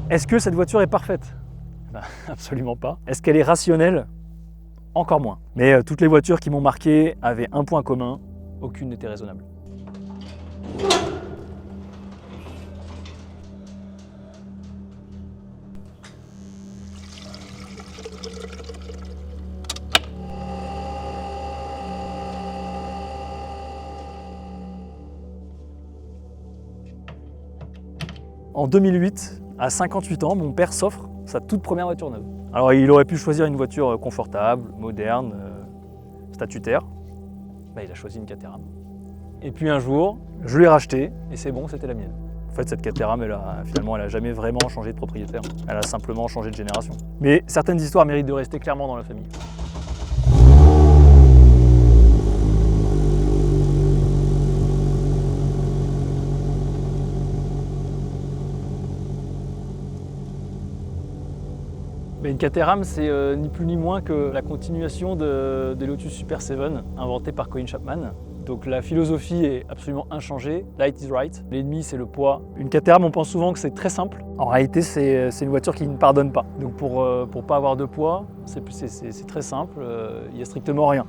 Est-ce que cette voiture est parfaite? Absolument pas. Est-ce qu'elle est rationnelle? Encore moins. Mais toutes les voitures qui m'ont marqué avaient un point commun, aucune n'était raisonnable. En 2008, à 58 ans, mon père s'offre sa toute première voiture neuve. Alors il aurait pu choisir une voiture confortable, moderne, statutaire. Bah, il a choisi une Caterham. Et puis un jour, je l'ai rachetée et c'est bon, c'était la mienne. En fait, cette Caterham, finalement, elle n'a jamais vraiment changé de propriétaire. Elle a simplement changé de génération. Mais certaines histoires méritent de rester clairement dans la famille. Une Caterham, c'est ni plus ni moins que la continuation des Lotus Super 7 inventés par Colin Chapman. Donc la philosophie est absolument inchangée, light is right, l'ennemi c'est le poids. Une Caterham, on pense souvent que c'est très simple. En réalité, c'est une voiture qui ne pardonne pas. Donc pour pas avoir de poids, c'est très simple, il n'y a strictement rien.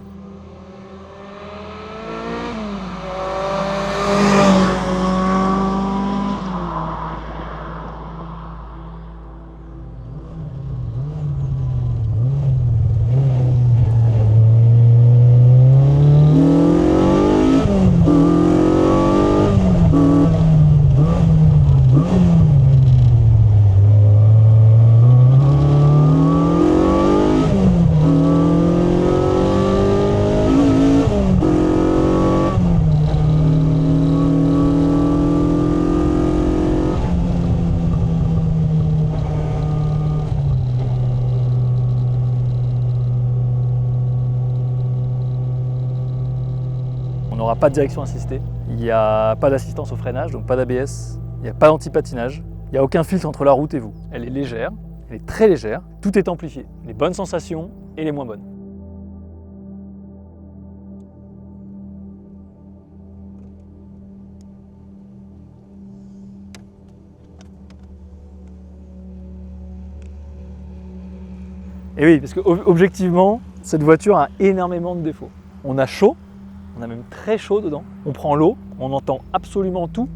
On n'aura pas de direction assistée, il n'y a pas d'assistance au freinage, donc pas d'ABS, il n'y a pas d'anti-patinage, il n'y a aucun filtre entre la route et vous. Elle est légère, elle est très légère, tout est amplifié, les bonnes sensations et les moins bonnes. Et oui, parce qu'objectivement, cette voiture a énormément de défauts. On a chaud, on a même très chaud dedans. On prend l'eau, on entend absolument tout.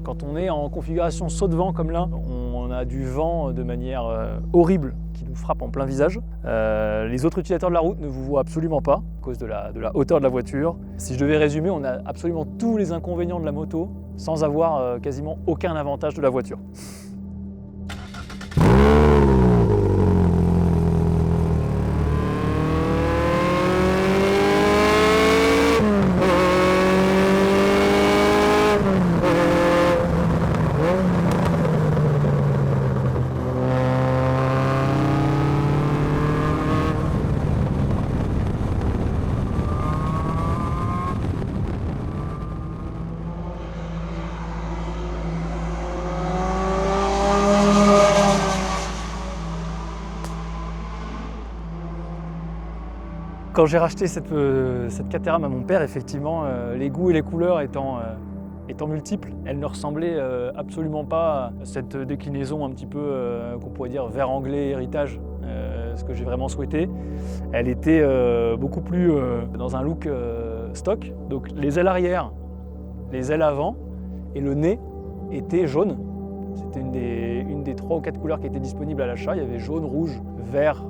Quand on est en configuration saut de vent comme là, on a du vent de manière horrible qui nous frappe en plein visage. Les autres utilisateurs de la route ne vous voient absolument pas à cause de la hauteur de la voiture. Si je devais résumer, on a absolument tous les inconvénients de la moto sans avoir quasiment aucun avantage de la voiture. Quand j'ai racheté cette Caterham à mon père, effectivement, les goûts et les couleurs étant multiples, elle ne ressemblait absolument pas à cette déclinaison un petit peu qu'on pourrait dire vert anglais héritage, ce que j'ai vraiment souhaité. Elle était beaucoup plus dans un look stock, donc les ailes arrière, les ailes avant et le nez étaient jaunes. C'était une des 3 ou 4 couleurs qui étaient disponibles à l'achat. Il y avait jaune, rouge, vert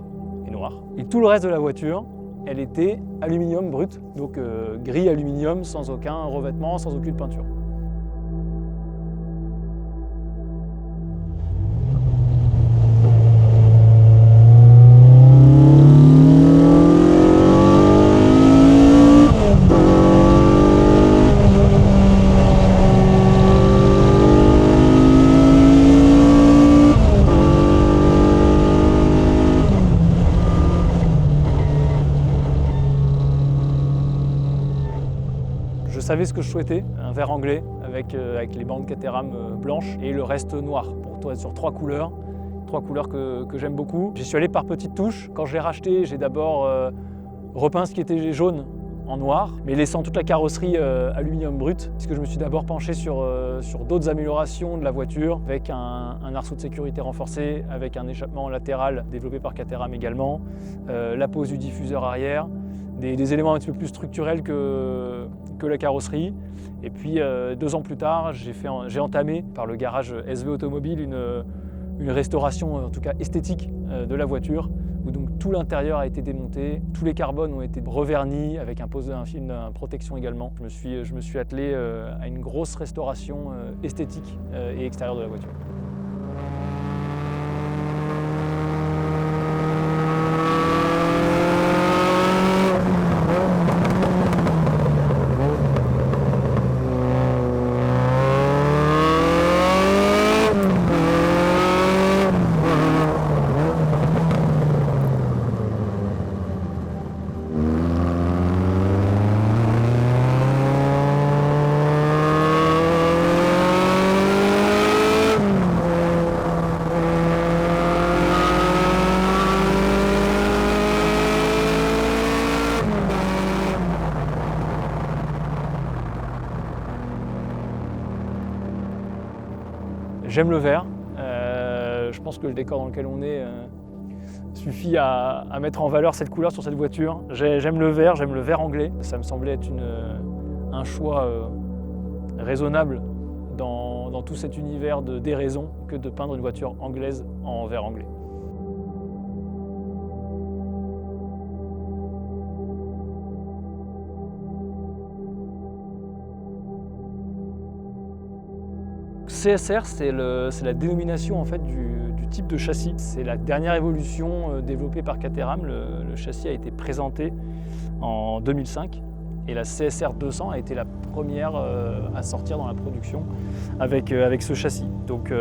et noir. Et tout le reste de la voiture, elle était aluminium brut, donc gris aluminium sans aucun revêtement, sans aucune peinture. Je savais ce que je souhaitais, un vert anglais avec les bandes Caterham blanches et le reste noir, pour toi sur 3 couleurs que j'aime beaucoup. J'y suis allé par petites touches. Quand je l'ai racheté, j'ai d'abord repeint ce qui était jaune en noir, mais laissant toute la carrosserie aluminium brut, puisque je me suis d'abord penché sur d'autres améliorations de la voiture, avec un arceau de sécurité renforcé, avec un échappement latéral développé par Caterham également, la pose du diffuseur arrière, des éléments un petit peu plus structurels que la carrosserie. Et puis 2 ans plus tard, j'ai entamé par le garage SV Automobile une restauration, en tout cas esthétique, de la voiture, où donc tout l'intérieur a été démonté, tous les carbones ont été revernis avec un film de protection également. Je me suis attelé à une grosse restauration esthétique et extérieure de la voiture. J'aime le vert. Je pense que le décor dans lequel on est suffit à mettre en valeur cette couleur sur cette voiture. J'aime le vert anglais. Ça me semblait être un choix raisonnable dans tout cet univers de déraison que de peindre une voiture anglaise en vert anglais. CSR, c'est la dénomination en fait, du type de châssis. C'est la dernière évolution développée par Caterham. Le châssis a été présenté en 2005 et la CSR 200 a été la première à sortir dans la production avec ce châssis. Donc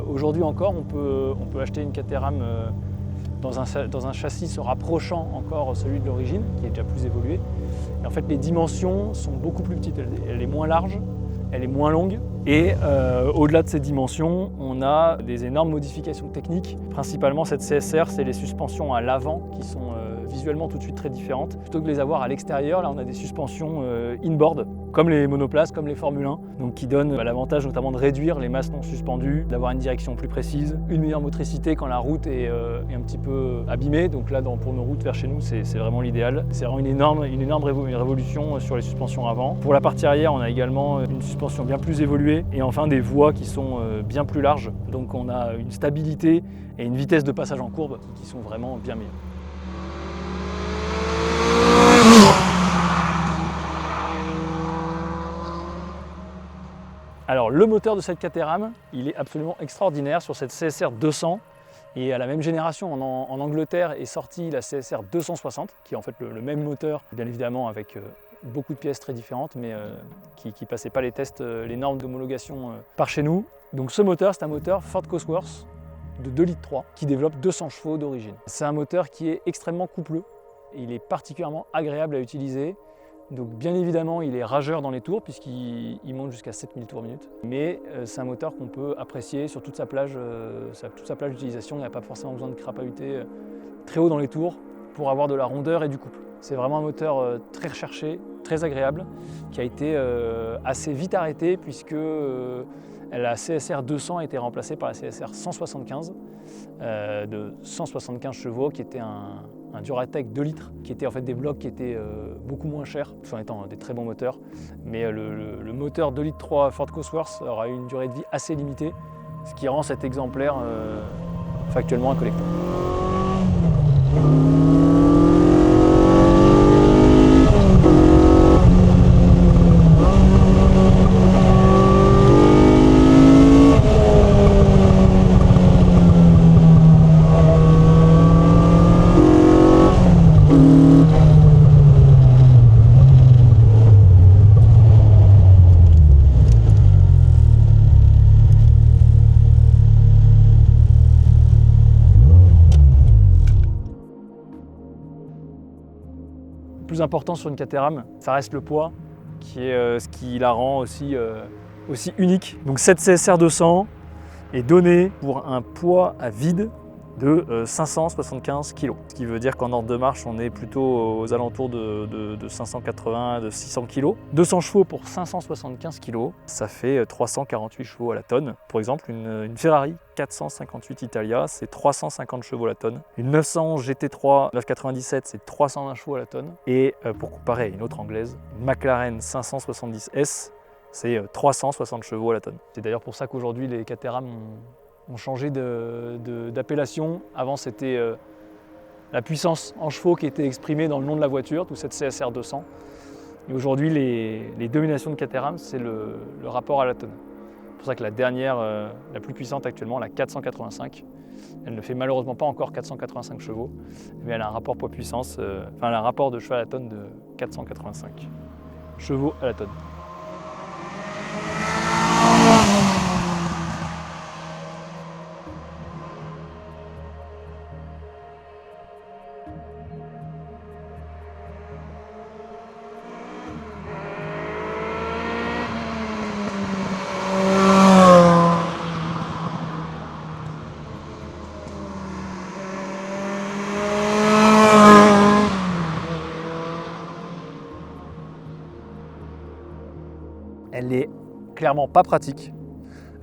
aujourd'hui encore, on peut acheter une Caterham dans un châssis se rapprochant encore celui de l'origine, qui est déjà plus évolué. Et en fait, les dimensions sont beaucoup plus petites. Elle est moins large, elle est moins longue. Et au-delà de ces dimensions, on a des énormes modifications techniques. Principalement, cette CSR, c'est les suspensions à l'avant qui sont visuellement tout de suite très différentes. Plutôt que de les avoir à l'extérieur, là on a des suspensions inboard, comme les monoplaces, comme les Formule 1, donc qui donnent l'avantage notamment de réduire les masses non suspendues, d'avoir une direction plus précise, une meilleure motricité quand la route est un petit peu abîmée. Donc là, pour nos routes vers chez nous, c'est vraiment l'idéal. C'est vraiment une énorme révolution sur les suspensions avant. Pour la partie arrière, on a également une suspension bien plus évoluée et enfin des voies qui sont bien plus larges. Donc on a une stabilité et une vitesse de passage en courbe qui sont vraiment bien meilleures. Alors le moteur de cette Caterham, il est absolument extraordinaire sur cette CSR 200 et à la même génération en Angleterre est sortie la CSR 260 qui est en fait le même moteur, bien évidemment avec beaucoup de pièces très différentes mais qui ne passait pas les tests, les normes d'homologation par chez nous. Donc ce moteur, c'est un moteur Ford Cosworth de 2,3 litres qui développe 200 chevaux d'origine. C'est un moteur qui est extrêmement coupleux, il est particulièrement agréable à utiliser. Donc bien évidemment, il est rageur dans les tours puisqu'il monte jusqu'à 7000 tours minute. Mais c'est un moteur qu'on peut apprécier sur toute sa plage d'utilisation. Il n'y a pas forcément besoin de crapahuter très haut dans les tours pour avoir de la rondeur et du couple. C'est vraiment un moteur très recherché, très agréable, qui a été assez vite arrêté puisque la CSR 200 a été remplacée par la CSR 175 de 175 chevaux qui était un Duratec 2 litres qui était en fait des blocs qui étaient beaucoup moins chers tout en étant des très bons moteurs. Mais le moteur 2 litres 3 Ford Cosworth aura eu une durée de vie assez limitée, ce qui rend cet exemplaire factuellement un collector. Le plus important sur une Caterham, ça reste le poids, qui est ce qui la rend aussi unique. Donc cette CSR 200 est donnée pour un poids à vide de 575 kg. Ce qui veut dire qu'en ordre de marche, on est plutôt aux alentours de 580, de 600 kg. 200 chevaux pour 575 kg, ça fait 348 chevaux à la tonne. Pour exemple, une Ferrari 458 Italia, c'est 350 chevaux à la tonne. Une 911 GT3 997, c'est 320 chevaux à la tonne. Et pour comparer à une autre anglaise, une McLaren 570S, c'est 360 chevaux à la tonne. C'est d'ailleurs pour ça qu'aujourd'hui, les Caterham ont changé d'appellation. Avant, c'était la puissance en chevaux qui était exprimée dans le nom de la voiture, tout cette CSR 200. Et aujourd'hui, les dominations de Caterham, c'est le rapport à la tonne. C'est pour ça que la dernière, la plus puissante actuellement, la 485, elle ne fait malheureusement pas encore 485 chevaux, mais elle a un rapport poids-puissance, elle a un rapport de cheval à la tonne de 485 chevaux à la tonne. Elle n'est clairement pas pratique,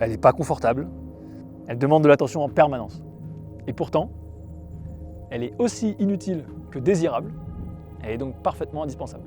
elle n'est pas confortable, elle demande de l'attention en permanence. Et pourtant, elle est aussi inutile que désirable, elle est donc parfaitement indispensable.